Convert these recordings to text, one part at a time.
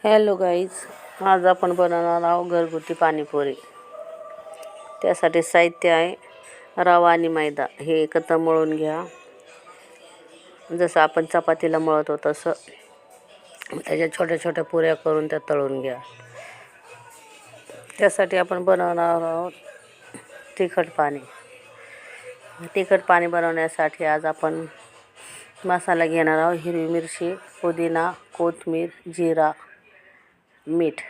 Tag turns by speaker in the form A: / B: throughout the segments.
A: Hello guys, आज आपण बनवणार आहोत घरगुती पाणीपुरी. त्यासाठी साहित्य आहे रवा आणि मैदा. हे एकत्र मळून घ्या, जसं आपण चपातीला मळतो तसं. त्याच्या छोट्या छोट्या पुऱ्या करून त्या तळून घ्या. त्यासाठी आपण बनवणार आहोत तिखट पाणी. तिखट पाणी बनवण्यासाठी आज आपण मसाला घेणार आहोत. हिरवी मिरची, पुदिना, कोथिंबीर, जिरा, मीठ.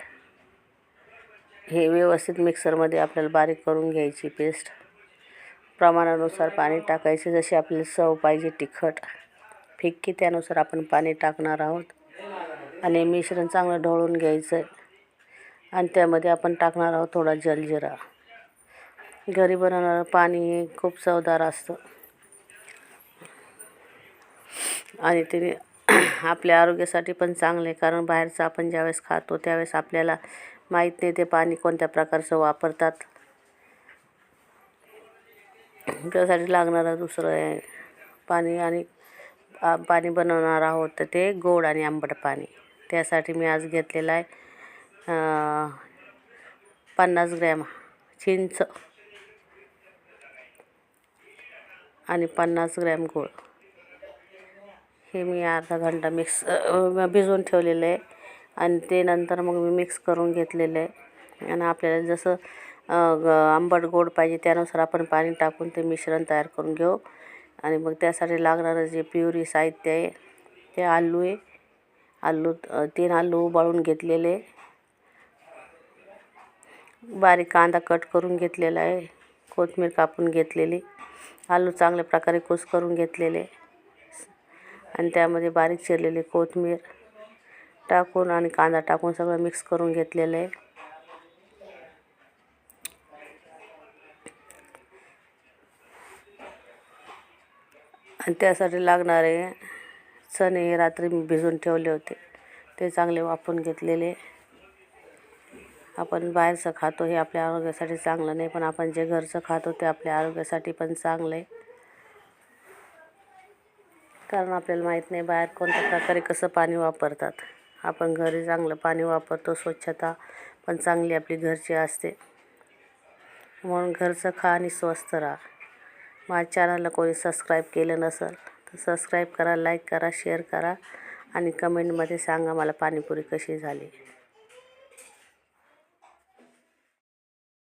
A: हे व्यवस्थित मिक्सरमध्ये आपल्याला बारीक करून घ्यायची पेस्ट. प्रमाणानुसार पाणी टाकायचे, जशी आपल्याला चव पाहिजे तिखट फिक्की त्यानुसार आपण पाणी टाकणार आहोत. आणि मिश्रण चांगलं ढवळून घ्यायचं आहे. आणि त्यामध्ये आपण टाकणार आहोत थोडा जलजिरा. घरी बनवणारं पाणी हे खूप चवदार असतं आणि ते आपल्या आरोग्यासाठी पण चांगलं आहे. कारण बाहेरचं आपण ज्यावेळेस खातो त्यावेळेस आपल्याला माहीत नाही ते पाणी कोणत्या प्रकारचं वापरतात. त्यासाठी लागणारं दुसरं आहे पाणी. आणि पाणी बनवणार आहोत तर ते गोड आणि आंबट पाणी. त्यासाठी मी आज घेतलेलं आहे 50 ग्रॅम चिंच आणि 50 ग्रॅम गूळ. हे मी अर्धा घंटा भिजवून ठेवलेलं आहे. आणि ते नंतर मग मी मिक्स करून घेतलेलं आहे. आणि आपल्याला जसं आंबट गोड पाहिजे त्यानुसार आपण पाणी टाकून ते मिश्रण तयार करून घेऊ. आणि मग त्यासाठी लागणारं जे प्युरी साहित्य आहे ते आलू आहे. 3 आलू उबाळून घेतलेले, बारीक कांदा कट करून घेतलेला आहे, कोथिंबीर कापून घेतलेली, आलू चांगल्या प्रकारे कुस्करून घेतलेले आणि त्यामध्ये बारीक चिरलेली कोथिंबीर टाकून आणि कांदा टाकून सगळं मिक्स करून घेतलेलं आहे. आणि त्यासाठी लागणारे चणे हे रात्री मी भिजवून ठेवले होते, ते चांगले वाफवून घेतलेले. आपण बाहेरचं खातो हे आपल्या आरोग्यासाठी चांगलं नाही, पण आपण जे घरचं खातो ते आपल्या आरोग्यासाठी पण चांगलं आहे. कारण आपल्याला माहीत नाही बाहेर कोणत्या प्रकारे कसं पाणी वापरतात. आपण घरी चांगलं पाणी वापरतो. स्वच्छता पण चांगली आपली घरची असते. म्हणून घरचं खा आणि स्वस्त राहा. माझ्या चॅनलला कोणी सबस्क्राईब केलं नसेल तर सबस्क्राईब करा, लाईक करा, शेअर करा आणि कमेंटमध्ये सांगा मला पाणीपुरी कशी झाली.